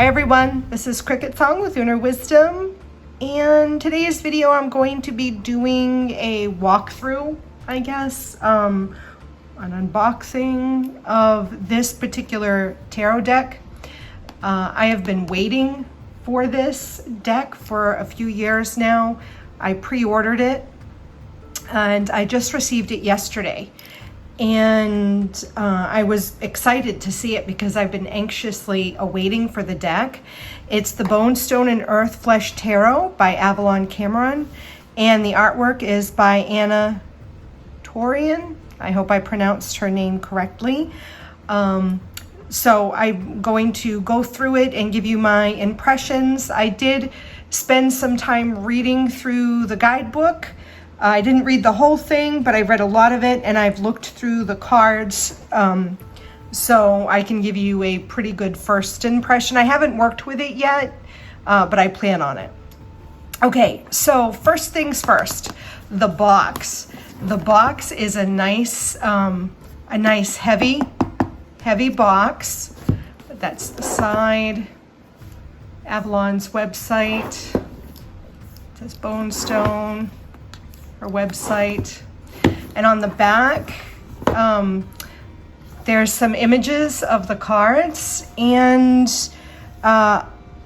Hi everyone, this is CricketSong with Lunar Wisdom, and today's video I'm going to be doing a walkthrough, I guess, an unboxing of this particular tarot deck. I have been waiting for this deck for a few years now. I pre-ordered it and I just received it yesterday. And I was excited to see it because I've been anxiously awaiting for the deck. It's the Bonestone Earthflesh Tarot by Avalon Cameron, and the artwork is by Anna Torian. I hope I pronounced her name correctly. So I'm going to go through it and give you my impressions. I did spend some time reading through the guidebook. I didn't read the whole thing, but I read a lot of it, and I've looked through the cards, so I can give you a pretty good first impression. I haven't worked with it yet, but I plan on it. Okay, so first things first, the box. The box is a nice heavy box. That's the side. Avalon's website. It says Bonestone. Her website, and on the back there's some images of the cards, and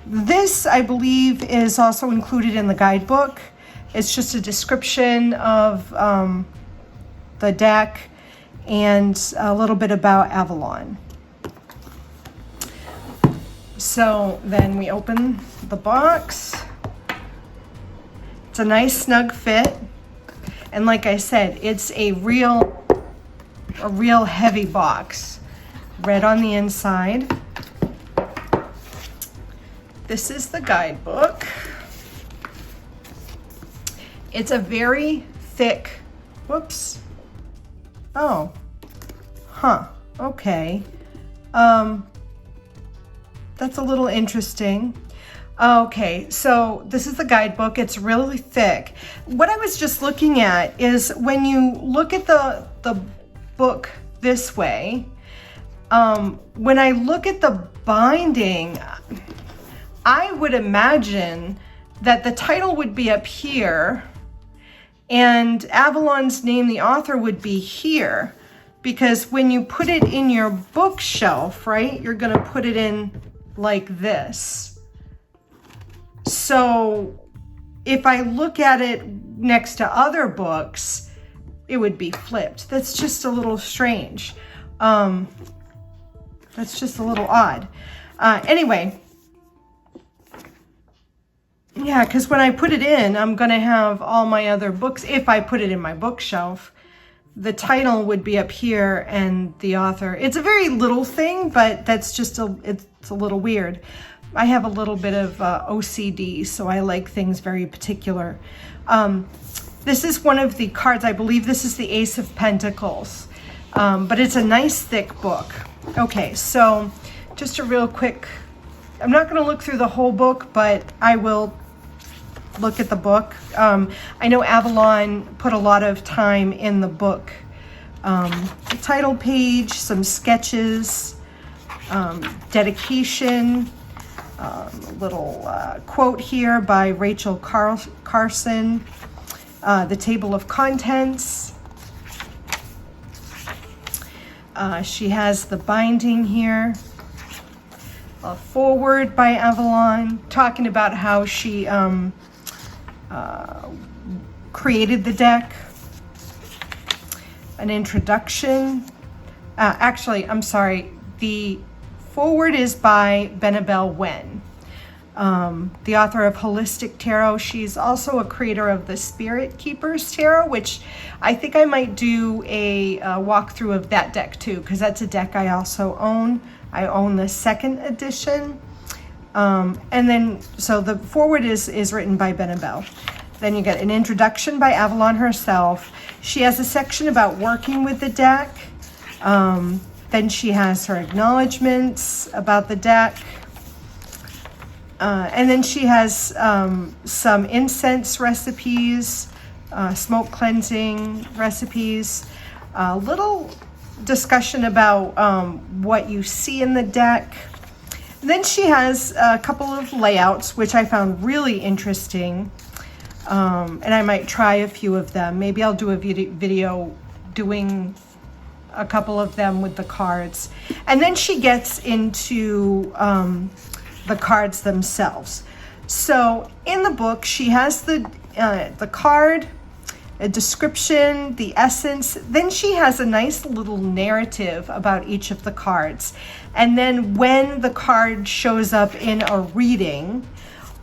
this I believe is also included in the guidebook. It's just a description of the deck and a little bit about Avalon. So then we open the box. It's a nice snug fit. And like I said, it's a real heavy box. Red on the inside. This is the guidebook. It's a very thick, whoops. Oh, okay. That's a little interesting. Okay, so this is the guidebook. It's really thick. What I was just looking at is when you look at the book this way, when I look at the binding, I would imagine that the title would be up here and Avalon's name, the author, would be here, because when you put it in your bookshelf, right, you're gonna put it in like this. So if I look at it next to other books, it would be flipped. That's just a little strange. That's just a little odd. Anyway, yeah, because when I put it in, I'm going to have all my other books. If I put it in my bookshelf, the title would be up here and the author. It's a very little thing, but that's just it's a little weird. I have a little bit of OCD, so I like things very particular. This is one of the cards. I believe this is the Ace of Pentacles, but it's a nice thick book. Okay, so just a real quick, I'm not going to look through the whole book, but I will look at the book. I know Avalon put a lot of time in the book. The title page, some sketches, dedication, little quote here by Rachel Carson, the table of contents. She has the binding here, a foreword by Avalon talking about how she created the deck, an introduction. Actually, I'm sorry, the foreword is by Benabel Wen, the author of Holistic Tarot. She's also a creator of the Spirit Keepers Tarot, which I think I might do a walkthrough of that deck too, because that's a deck I also own. I own the second edition. And then, so the foreword is written by Benabel. Then you get an introduction by Avalon herself. She has a section about working with the deck. Then she has her acknowledgments about the deck. And then she has some incense recipes, smoke cleansing recipes, a little discussion about what you see in the deck. Then she has a couple of layouts, which I found really interesting. And I might try a few of them. Maybe I'll do a video doing a couple of them with the cards. And then she gets into the cards themselves. So in the book, she has the card, a description, the essence. Then she has a nice little narrative about each of the cards. And then when the card shows up in a reading,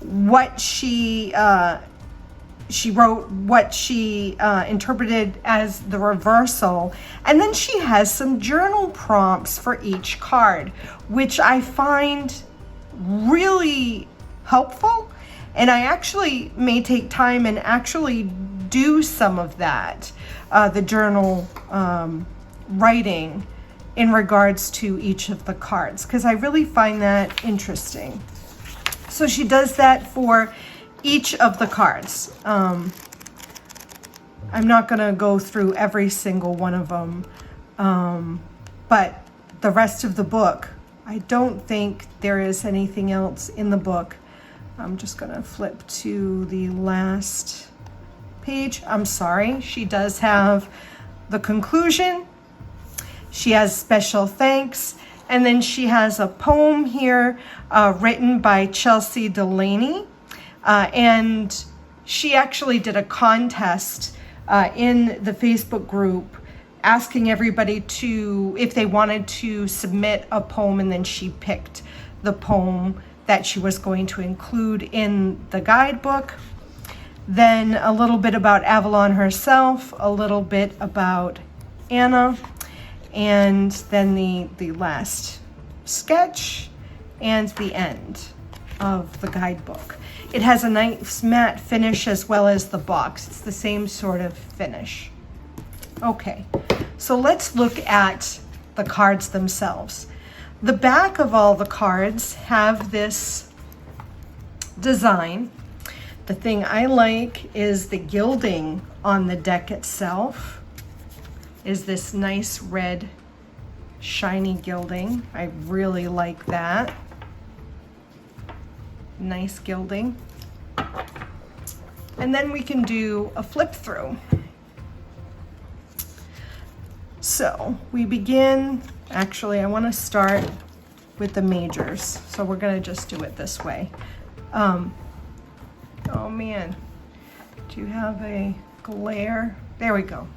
what she wrote, what she interpreted as the reversal, and then she has some journal prompts for each card, which I find really helpful. And I actually may take time and actually do some of that, the journal writing in regards to each of the cards, because I really find that interesting. So she does that for each of the cards. I'm not going to go through every single one of them, but the rest of the book, I don't think there is anything else in the book. I'm just going to flip to the last page. I'm sorry. She does have the conclusion. She has special thanks. And then she has a poem here written by Chelsea Delaney. And she actually did a contest in the Facebook group asking everybody if they wanted to submit a poem, and then she picked the poem that she was going to include in the guidebook. Then a little bit about Avalon herself, a little bit about Anna, and then the last sketch and the end of the guidebook. It has a nice matte finish as well as the box. It's the same sort of finish. Okay, so let's look at the cards themselves. The back of all the cards have this design. The thing I like is the gilding on the deck itself. Is this nice red shiny gilding. I really like that. Nice gilding. And then we can do a flip through. So we begin, actually I want to start with the majors. So we're going to just do it this way. Oh man, do you have a glare? There we go.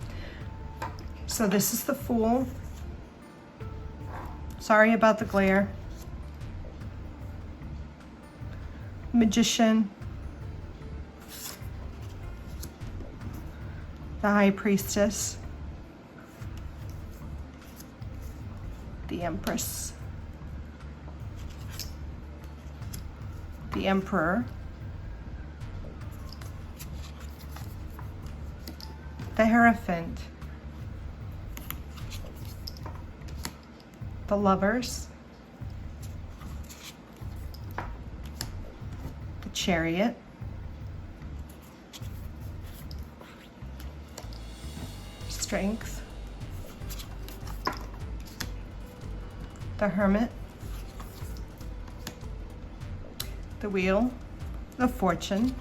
So this is the Fool. Sorry about the glare. Magician. The High Priestess. The Empress. The Emperor. The Hierophant. The Lovers. The Chariot. Strength. The Hermit. The Wheel. The Fortune.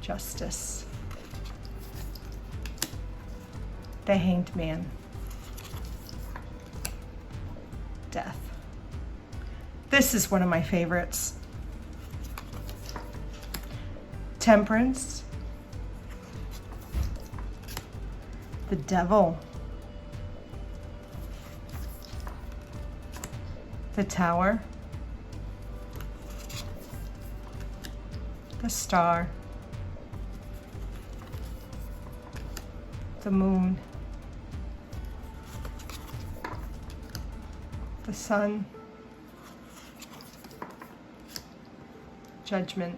Justice. The Hanged Man. Death. This is one of my favorites. Temperance. The Devil. The Tower. The Star. The Moon. The Sun. Judgment.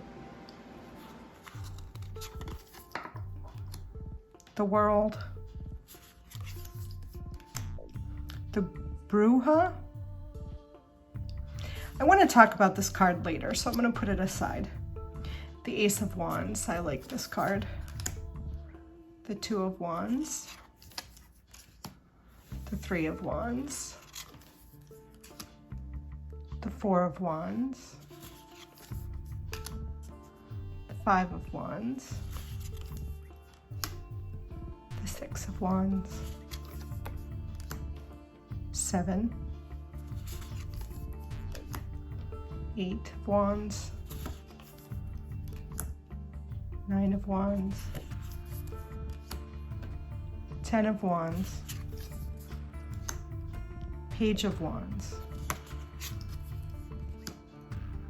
The World. The Bruja. I want to talk about this card later, so I'm going to put it aside. The Ace of Wands. I like this card. The Two of Wands. The Three of Wands. the Four of Wands, the Five of Wands, the Six of Wands, 7, 8 of Wands, 9 of Wands, 10 of Wands, Page of Wands,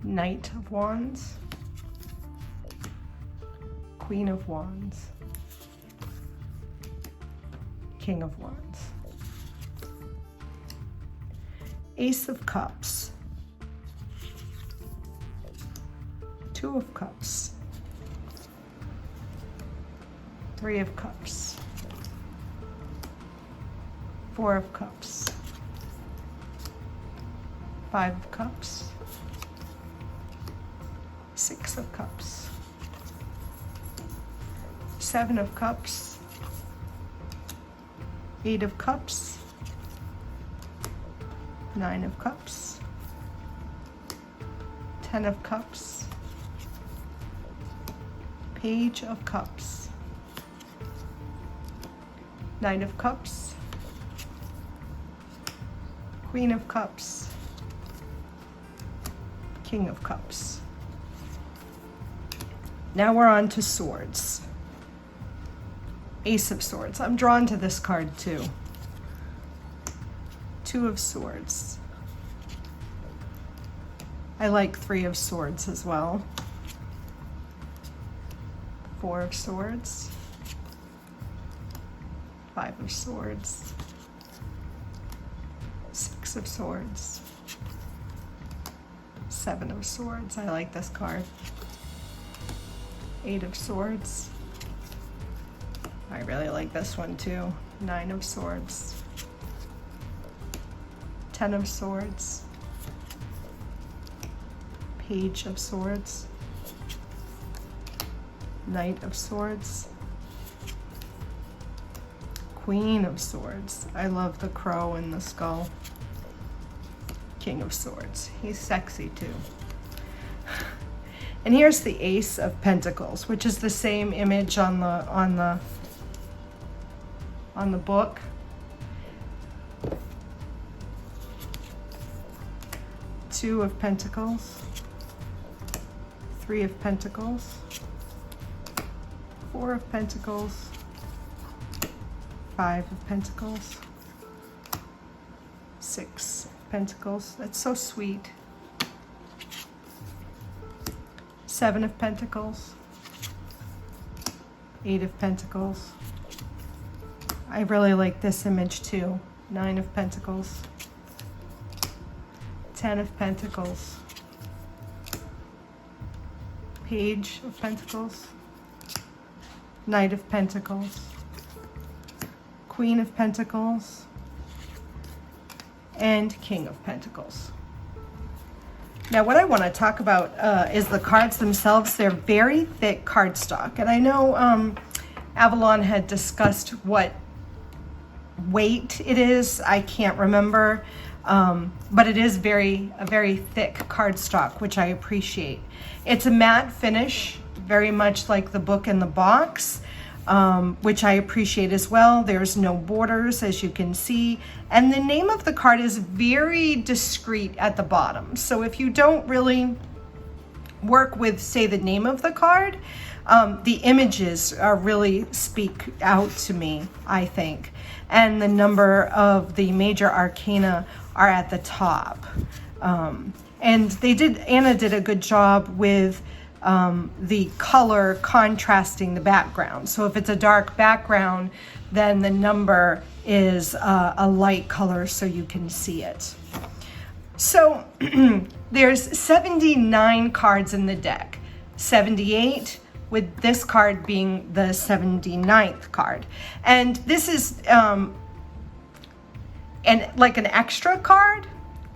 Knight of Wands, Queen of Wands, King of Wands, Ace of Cups, Two of Cups, Three of Cups, Four of Cups, Five of Cups, Six of Cups, Seven of Cups, Eight of Cups, Nine of Cups, 10 of Cups, Page of Cups, Knight of Cups, Queen of Cups, King of Cups. Now we're on to swords. Ace of Swords. I'm drawn to this card too. Two of Swords. I like Three of Swords as well. Four of Swords. Five of Swords. Six of Swords. Seven of Swords. I like this card. Eight of Swords. I really like this one too. Nine of Swords. 10 of Swords. Page of Swords. Knight of Swords. Queen of Swords. I love the crow and the skull. King of Swords. He's sexy too. And here's the Ace of Pentacles, which is the same image on the book. Two of Pentacles, Three of Pentacles, Four of Pentacles, Five of Pentacles, Six of Pentacles. That's so sweet. Seven of Pentacles, Eight of Pentacles. I really like this image too. Nine of Pentacles, 10 of Pentacles, Page of Pentacles, Knight of Pentacles, Queen of Pentacles, and King of Pentacles. Now what I want to talk about is the cards themselves. They're very thick cardstock, and I know Avalon had discussed what weight it is. I can't remember, but it is a very thick cardstock, which I appreciate. It's a matte finish, very much like the book in the box, which I appreciate as well. There's no borders, as you can see, and the name of the card is very discreet at the bottom. So if you don't really work with, say, the name of the card, the images really speak out to me, I think. And the number of the major arcana are at the top. And Anna did a good job with the color contrasting the background. So if it's a dark background, then the number is a light color so you can see it. So there's 79 cards in the deck, 78 with this card being the 79th card. And this is like an extra card.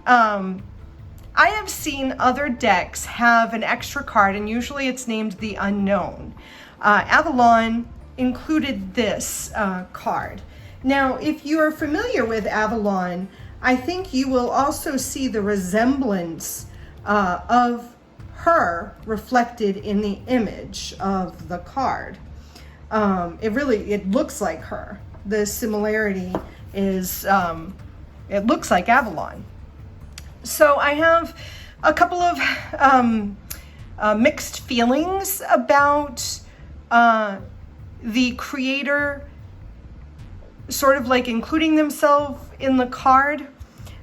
I have seen other decks have an extra card, and usually it's named the Unknown. Avalon included this card. Now, if you are familiar with Avalon, I think you will also see the resemblance of her reflected in the image of the card. It looks like her. The similarity is, it looks like Avalon. So I have a couple of mixed feelings about the creator sort of like including themselves in the card.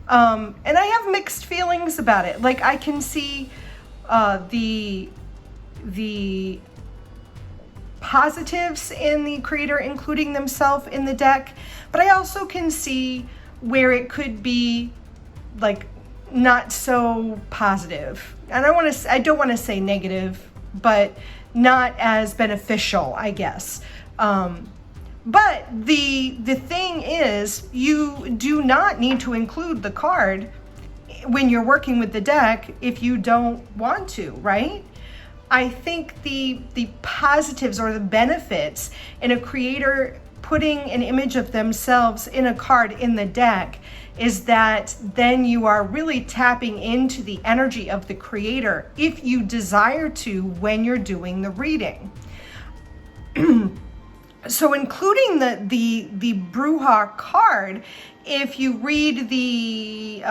And I have mixed feelings about it. Like, I can see the positives in the creator including themselves in the deck, but I also can see where it could be like not so positive. And I don't want to say negative, but not as beneficial, I guess. But the thing is, you do not need to include the card when you're working with the deck if you don't want to, right? I think the positives or the benefits in a creator putting an image of themselves in a card in the deck is that then you are really tapping into the energy of the creator if you desire to when you're doing the reading. So including the Bruja card, if you read the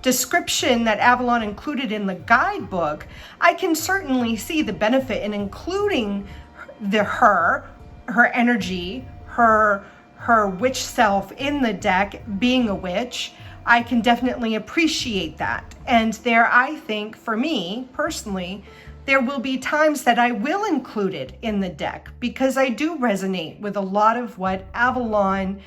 description that Avalon included in the guidebook, I can certainly see the benefit in including her energy, her witch self in the deck being a witch. I can definitely appreciate that. And there, I think, for me personally, there will be times that I will include it in the deck because I do resonate with a lot of what Avalon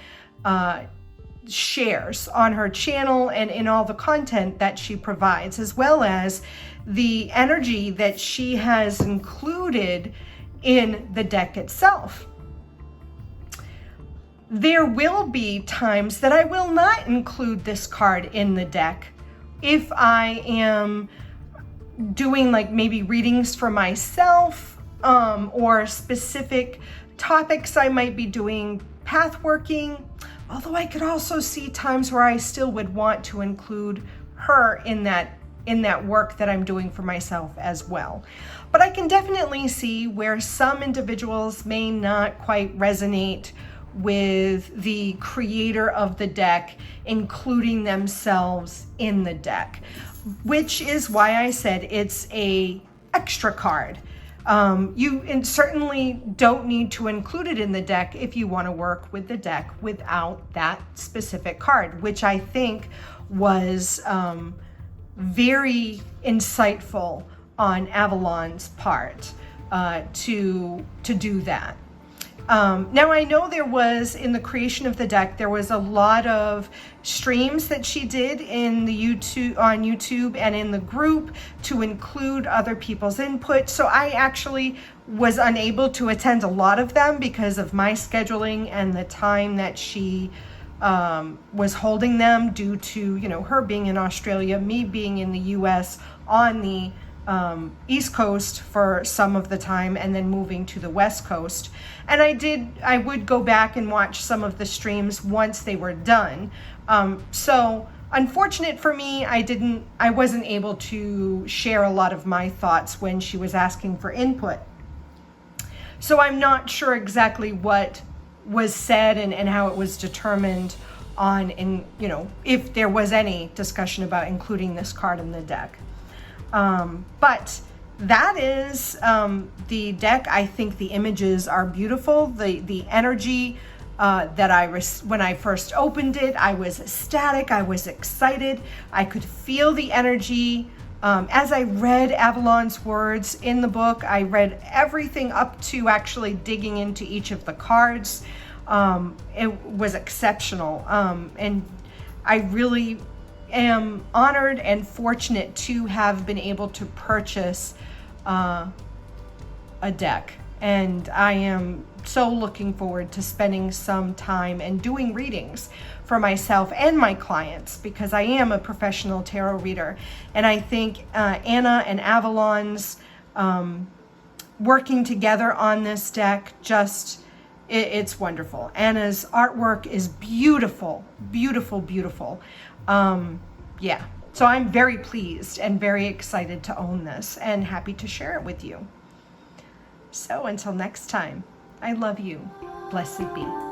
shares on her channel and in all the content that she provides, as well as the energy that she has included in the deck itself. There will be times that I will not include this card in the deck if I am doing like maybe readings for myself or specific topics I might be doing path working. Although I could also see times where I still would want to include her in that work that I'm doing for myself as well. But I can definitely see where some individuals may not quite resonate with the creator of the deck including themselves in the deck, which is why I said it's a extra card. You certainly don't need to include it in the deck if you want to work with the deck without that specific card, which I think was very insightful on Avalon's part to do that. Now I know there was, in the creation of the deck, there was a lot of streams that she did in the on YouTube and in the group to include other people's input. So I actually was unable to attend a lot of them because of my scheduling and the time that she was holding them due to, her being in Australia, me being in the US on the East Coast for some of the time and then moving to the West Coast. And I would go back and watch some of the streams once they were done. So unfortunate for me, I wasn't able to share a lot of my thoughts when she was asking for input. So I'm not sure exactly what was said and how it was determined if there was any discussion about including this card in the deck. But that is the deck. I think the images are beautiful. The energy that when I first opened it, I was ecstatic. I was excited. I could feel the energy. As I read Avalon's words in the book, I read everything up to actually digging into each of the cards. It was exceptional. And I really am honored and fortunate to have been able to purchase a deck, and I am so looking forward to spending some time and doing readings for myself and my clients, because I am a professional tarot reader, and I think Anna and Avalon's working together on this deck just It's wonderful. Anna's artwork is beautiful, beautiful, beautiful. Yeah, so I'm very pleased and very excited to own this and happy to share it with you. So until next time, I love you. Blessed be.